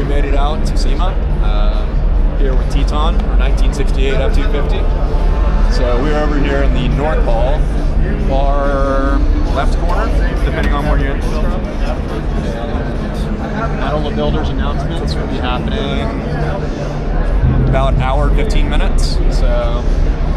we made it out to SEMA. Here with Teton, our 1968 F250. So we're over here in the North Hall, far left corner, depending on where your entrance from. And all the builders' announcements will be happening about an hour and 15 minutes. So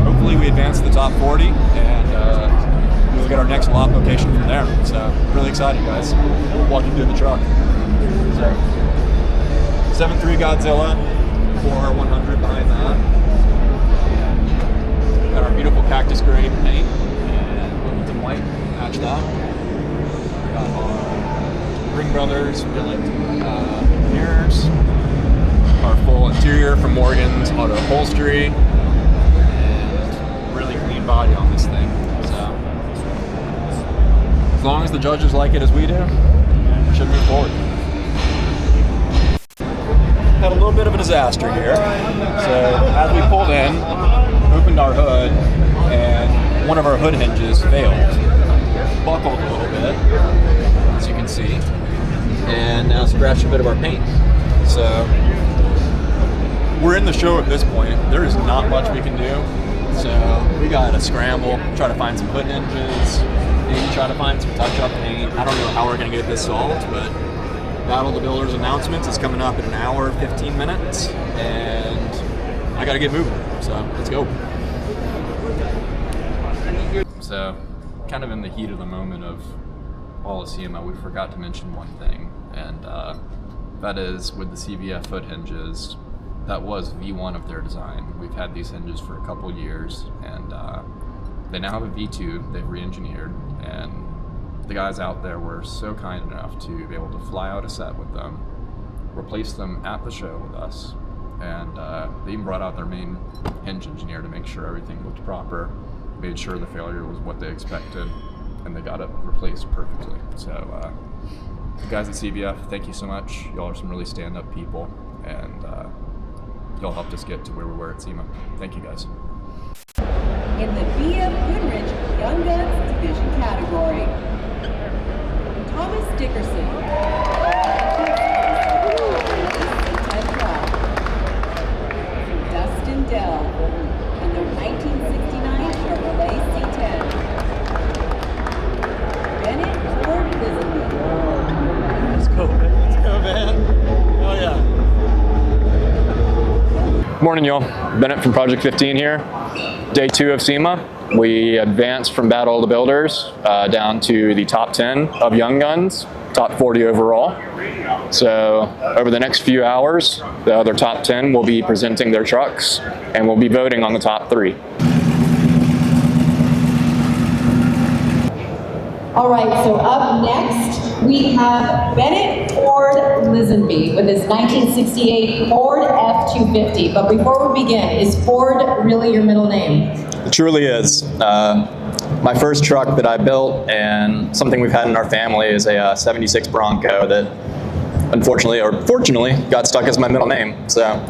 hopefully we advance to the top 40 and we'll get our next lot location from there. So really excited, guys. We'll walk you through the truck. So 7.3 Godzilla, 400 behind that. Got our beautiful cactus gray paint and Wimbledon white, match that. Got our Ring Brothers billet mirrors. Our full interior from Morgan's Auto Upholstery. And really clean body on this thing. So as long as the judges like it as we do, we should move forward. Had a little bit of a disaster here. So as we pulled in, opened our hood, and one of our hood hinges failed. Buckled a little bit, as you can see, and now scratched a bit of our paint. So we're in the show at this point. There is not much we can do. So we gotta scramble, try to find some hood hinges, maybe try to find some touch-up paint. I don't know how we're gonna get this solved, but Battle of the Builders announcements is coming up in an hour, 15 minutes, and I gotta get moving, so let's go. So, kind of in the heat of the moment of all of SEMA, we forgot to mention one thing, and that is with the CVF hood hinges, that was V1 of their design. We've had these hinges for a couple years, and they now have a V2 they've re-engineered, and the guys out there were so kind enough to be able to fly out a set with them, replace them at the show with us, and they even brought out their main hinge engineer to make sure everything looked proper, made sure the failure was what they expected, and they got it replaced perfectly. So the guys at CVF, thank you so much. Y'all are some really stand-up people, and y'all helped us get to where we were at SEMA. Thank you, guys. In the BF Goodrich Young Guns Division category, Thomas Dickerson, Dustin Dell, and the 1969 Chevrolet C10. Bennett Ford Lizzard. Let's go, man. Oh, yeah. Morning, y'all. Bennett from Project 15 here. Day 2 of SEMA. We advanced from Battle of the Builders down to the top 10 of Young Guns, top 40 overall. So over the next few hours, the other top 10 will be presenting their trucks, and we'll be voting on the top 3. All right, so up next, we have Bennett Ford Lisenby with his 1968 Ford F250. But before we begin, is Ford really your middle name? It truly is. My first truck that I built, and something we've had in our family, is a 76 Bronco that unfortunately, or fortunately, got stuck as my middle name. So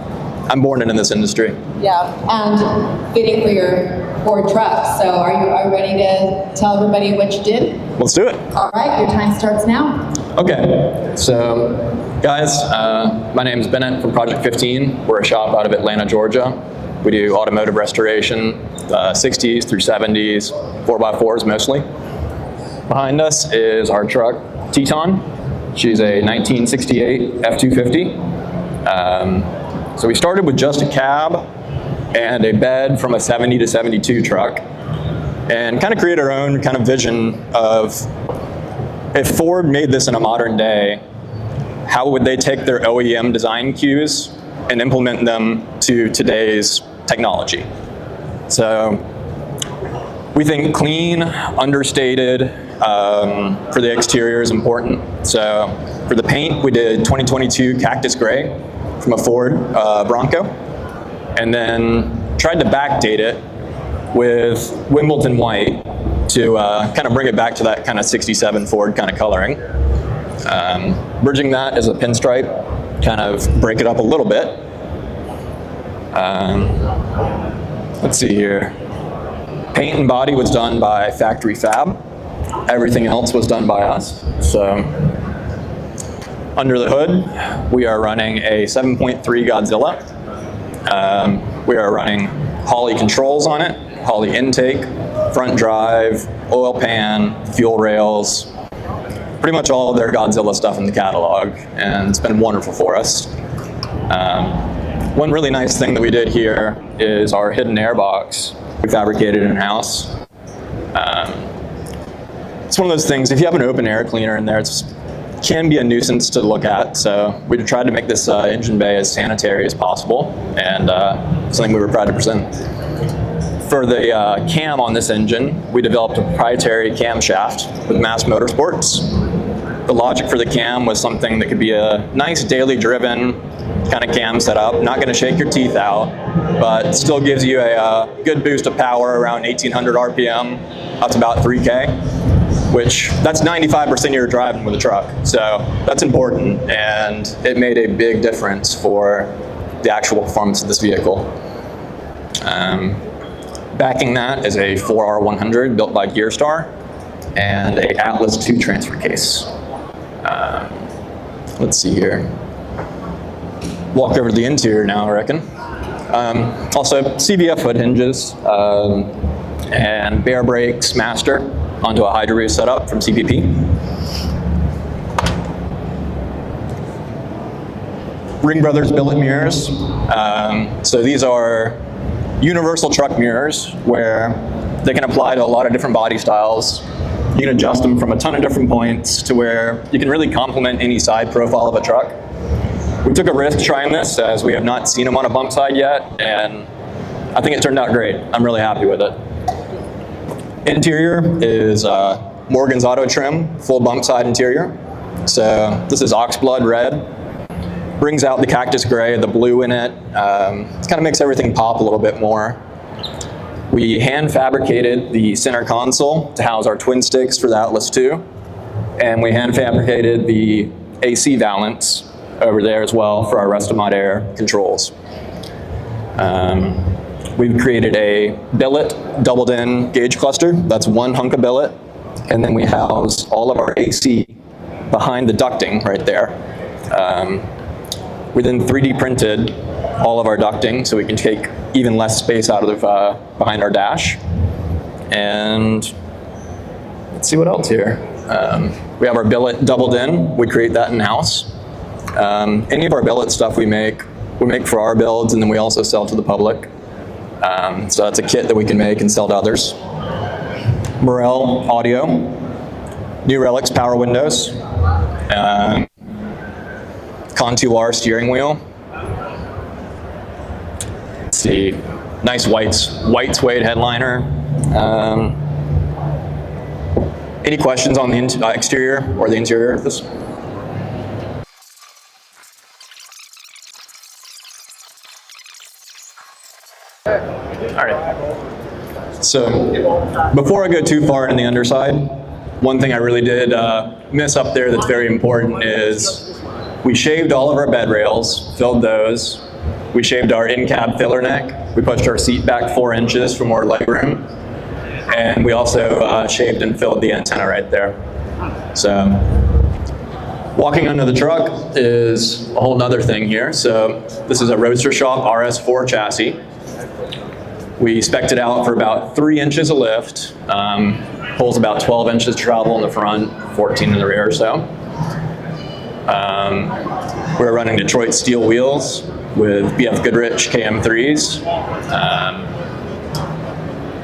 I'm born into this industry. Yeah, and fitting for your Ford truck. So are you ready to tell everybody what you did? Let's do it. All right, your time starts now. Okay, so guys, my name is Bennett from Project 15. We're a shop out of Atlanta, Georgia. We do automotive restoration, 60s through 70s, 4x4s mostly. Behind us is our truck, Teton. She's a 1968 F250. So we started with just a cab and a bed from a 70 to 72 truck, and kind of create our own kind of vision of if Ford made this in a modern day, how would they take their OEM design cues and implement them to today's technology? So we think clean, understated for the exterior is important. So for the paint, we did 2022 Cactus Gray from a Ford Bronco, and then tried to backdate it with Wimbledon white to kind of bring it back to that kind of 67 Ford kind of coloring. Bridging that as a pinstripe, kind of break it up a little bit. Let's see here. Paint and body was done by Factory Fab. Everything else was done by us. So Under the hood, we are running a 7.3 Godzilla. We are running Holley controls on it, Holley intake, front drive, oil pan, fuel rails, pretty much all of their Godzilla stuff in the catalog, and it's been wonderful for us. One really nice thing that we did here is our hidden air box we fabricated in-house. It's one of those things, if you have an open air cleaner in there, it can be a nuisance to look at, so we tried to make this engine bay as sanitary as possible, and something we were proud to present. For the cam on this engine, we developed a proprietary camshaft with Mass Motorsports. The logic for the cam was something that could be a nice daily driven kind of cam setup, not going to shake your teeth out, but still gives you a good boost of power around 1800 RPM, up to about 3K, which that's 95% of your driving with a truck. So that's important, and it made a big difference for the actual performance of this vehicle. Backing that is a 4R100 built by Gearstar and a Atlas 2 transfer case. Let's see here. Walk over to the interior now, I reckon. Also, CVF hood hinges and bare brakes master onto a Hydro Boost setup from CPP. Ring Brothers billet mirrors. So these are universal truck mirrors where they can apply to a lot of different body styles. You can adjust them from a ton of different points to where you can really complement any side profile of a truck. We took a risk trying this as we have not seen them on a bump side yet, and I think it turned out great. I'm really happy with it. Interior is Morgan's Auto Trim, full bump side interior. So this is oxblood red. Brings out the cactus gray, the blue in it. It kind of makes everything pop a little bit more. We hand fabricated the center console to house our twin sticks for the Atlas 2. And we hand fabricated the AC valance over there as well for our Restomod Air controls. We've created a billet doubled in gauge cluster. That's one hunk of billet. And then we house all of our AC behind the ducting right there. We then 3D printed all of our ducting so we can take even less space out of behind our dash. And let's see what else here. We have our billet doubled in. We create that in-house. Any of our billet stuff we make for our builds, and then we also sell to the public. So that's a kit that we can make and sell to others. Morel audio, New Relics power windows, Con2R steering wheel. Let's see, nice white suede headliner. Any questions on the exterior or the interior of this? All right. So before I go too far in the underside, one thing I really did miss up there that's very important is we shaved all of our bed rails, filled those. We shaved our in-cab filler neck. We pushed our seat back 4 inches for more legroom. And we also shaved and filled the antenna right there. So walking under the truck is a whole nother thing here. So this is a Roadster Shop RS4 chassis. We spec'd it out for about 3 inches of lift, pulls about 12 inches travel in the front, 14 in the rear or so. We're running Detroit steel wheels with BF Goodrich KM3s.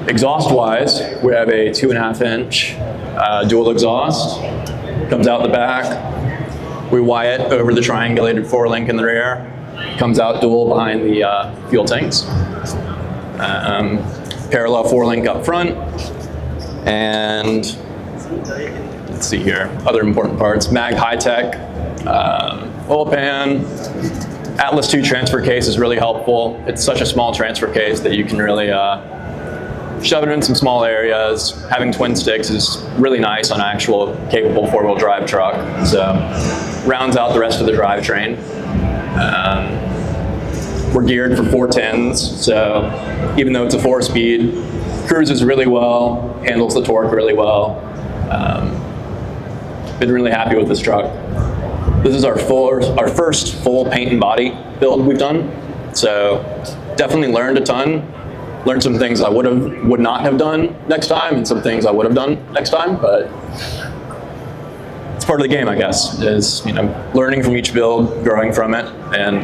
Exhaust-wise, we have a 2.5-inch dual exhaust. Comes out the back. We wire it over the triangulated 4-link in the rear. Comes out dual behind the fuel tanks. Parallel 4-link up front, and let's see here, other important parts, mag high-tech, oil pan, Atlas 2 transfer case is really helpful. It's such a small transfer case that you can really shove it in some small areas. Having twin sticks is really nice on an actual capable 4-wheel drive truck, so rounds out the rest of the drivetrain. We're geared for 410s, so even though it's a 4-speed, cruises really well, handles the torque really well. Been really happy with this truck. This is our first full paint and body build we've done. So definitely learned a ton. Learned some things I would not have done next time, and some things I would have done next time. But it's part of the game, I guess. Is learning from each build, growing from it, and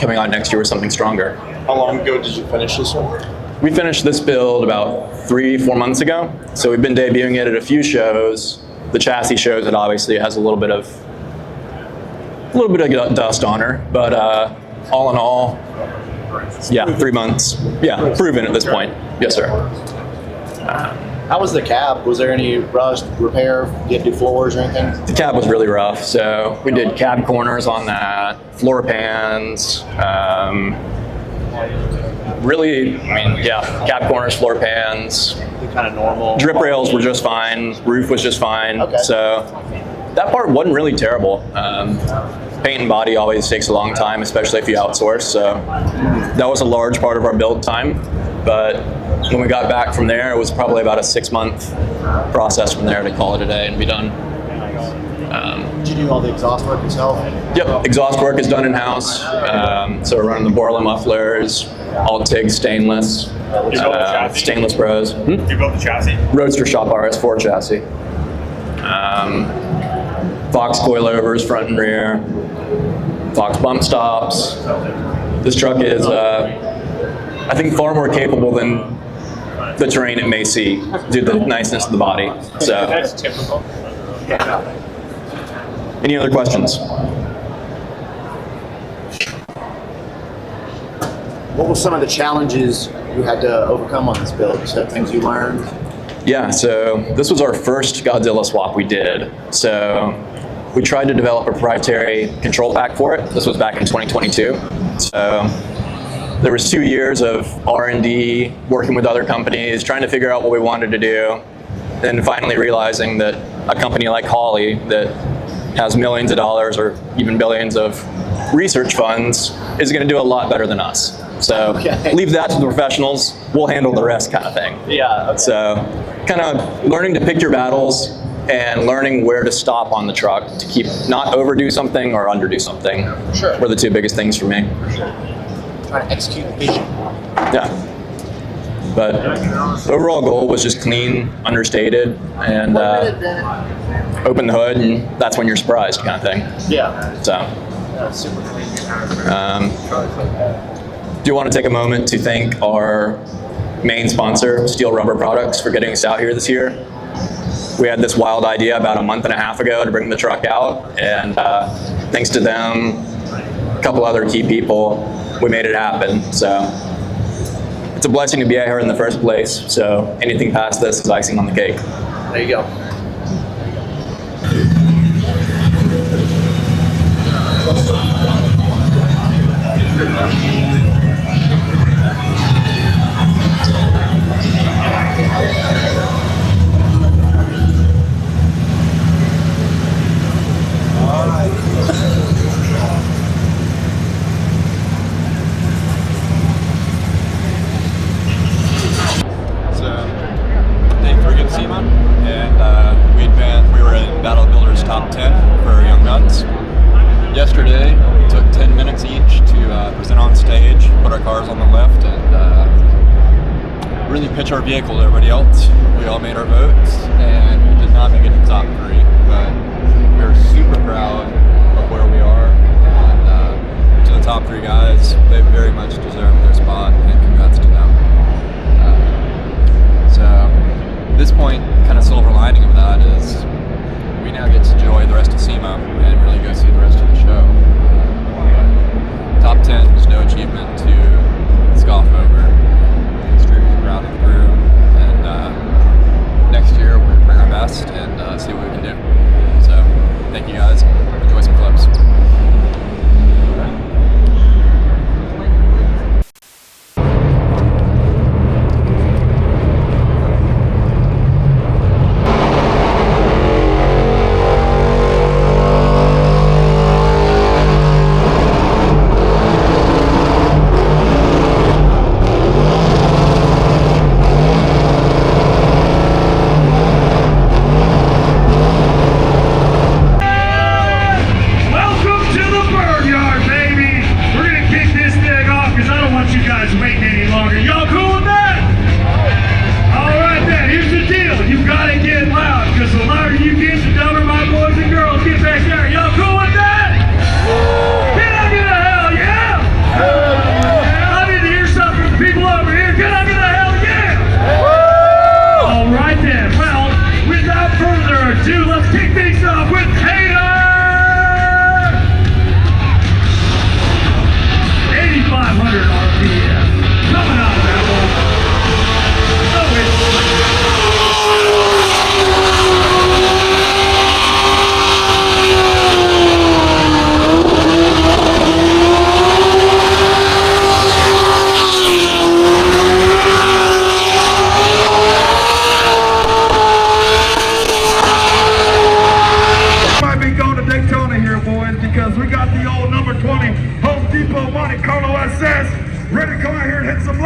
coming out next year with something stronger. How long ago did you finish this one? We finished this build about 3-4 months ago. So we've been debuting it at a few shows. The chassis shows it obviously has a little bit of dust on her, but all in all, yeah, 3 months. Yeah, proven at this point. Yes, sir. How was the cab? Was there any rust, repair? Did you have to do floors or anything? The cab was really rough, so we did cab corners on that, floor pans, cab corners, floor pans. Kind of normal. Drip rails were just fine, roof was just fine, Okay. So that part wasn't really terrible. Paint and body always takes a long time, especially if you outsource, so that was a large part of our build time. But when we got back from there, it was probably about a 6-month process from there to call it a day and be done. Did you do all the exhaust work yourself? Yep, exhaust work is done in-house. So we're running the Borla mufflers, all TIG stainless, stainless bros. You built the chassis? Roadster Shop RS4 chassis. Fox coilovers, front and rear. Fox bump stops. This truck is, I think, far more capable than the terrain it may see due to the niceness of the body. So, That's typical. any other questions? What were some of the challenges you had to overcome on this build? So things you learned? Yeah, so this was our first Godzilla swap we did. So we tried to develop a proprietary control pack for it. This was back in 2022. So there was 2 years of R&D, working with other companies, trying to figure out what we wanted to do, and finally realizing that a company like Holley that has millions of dollars or even billions of research funds is going to do a lot better than us. So leave that to the professionals. We'll handle the rest, kind of thing. Yeah. Okay. So kind of learning to pick your battles and learning where to stop on the truck to keep not overdo something or underdo something. Sure. Were the two biggest things for me. Trying to execute the vision. Yeah. But the overall goal was just clean, understated, and open the hood, and that's when you're surprised, kind of thing. Yeah. So. Super clean. Do want to take a moment to thank our main sponsor, Steel Rubber Products, for getting us out here this year. We had this wild idea about a month and a half ago to bring the truck out, and thanks to them, a couple other key people, we made it happen. So it's a blessing to be out here in the first place. So anything past this is icing on the cake. There you go. Day 3 of SEMA, and we were in Battle Builders Top 10 for Young Guns. Yesterday, we took 10 minutes each to present on stage, put our cars on the lift, and really pitch our vehicle to everybody else. We all made our votes, and we did not make it to the top 3, but we are super proud of where we are, and to the top 3 guys, they very much deserve their spot, and congrats to them. So, at this point, kind of silver lining of that is we now get to enjoy the rest of SEMA and really go see the rest of the show. Top 10 is no achievement to scoff over. Extremely proud of the crew, and next year we're going to bring our best and see what we can do. So, thank you guys. Enjoy some clips.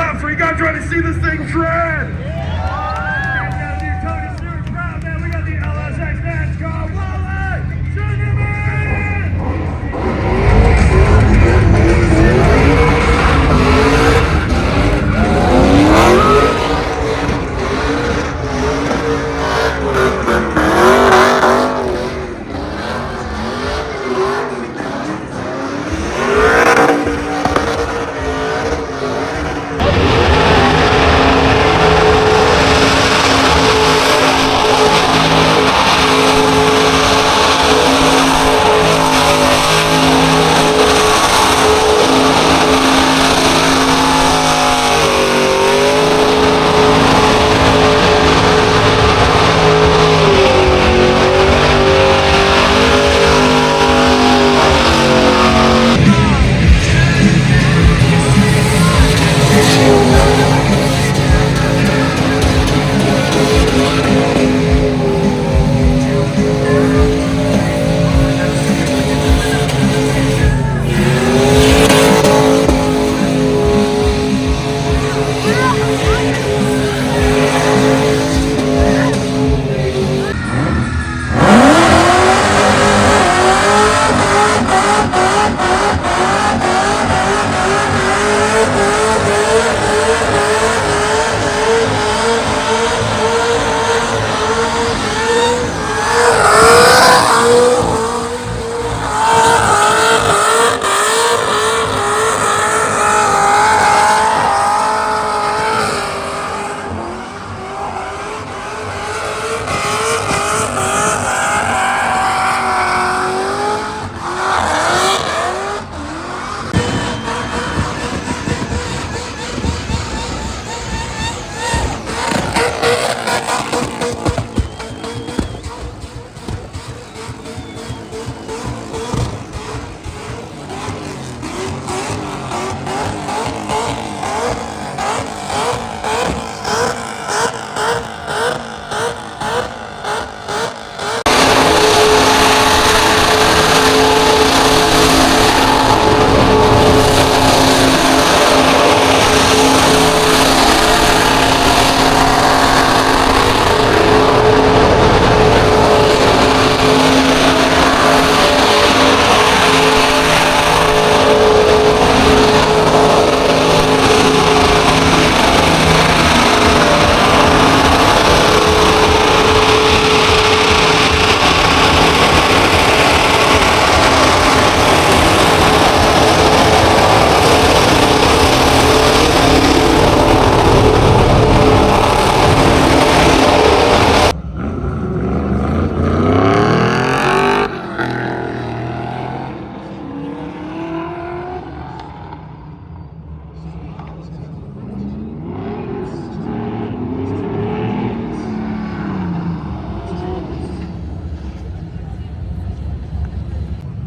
claps for you guys ready to see this thing shred. We got a new Tony Stewart crowd, man. We got the LSX NASCAR Wally Sugarman.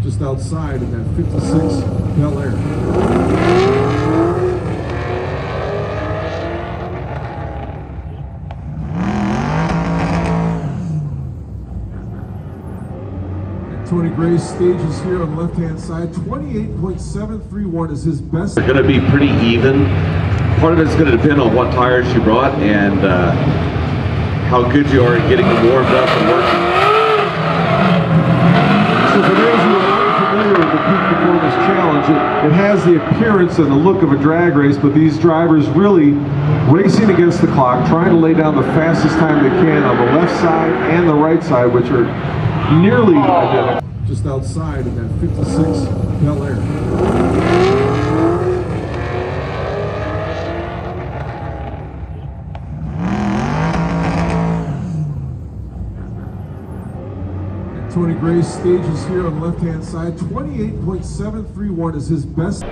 Just outside in that 56 Bel Air. Tony Gray's stages here on the left-hand side. 28.731 is his best. They're going to be pretty even. Part of it's going to depend on what tires you brought and how good you are at getting them warmed up and working. So for those who are unfamiliar with the Peak Performance Challenge, it has the appearance and the look of a drag race, but these drivers really racing against the clock, trying to lay down the fastest time they can on the left side and the right side, which are nearly identical. Just outside in that 56 Bel Air. Tony Gray's stages here on the left-hand side. 28.731 is his best.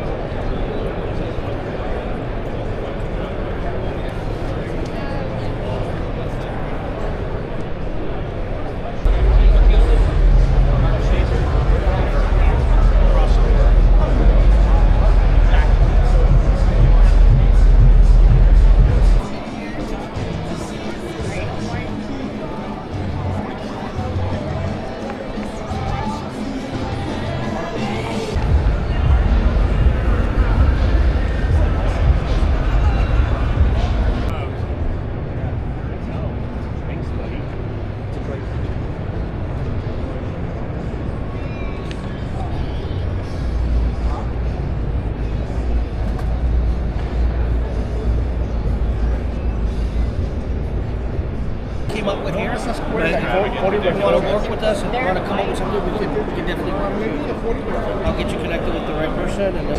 came up with here. But if you want to work with us and want to come up with something, we can definitely work with you. I'll get you connected with the right person. And then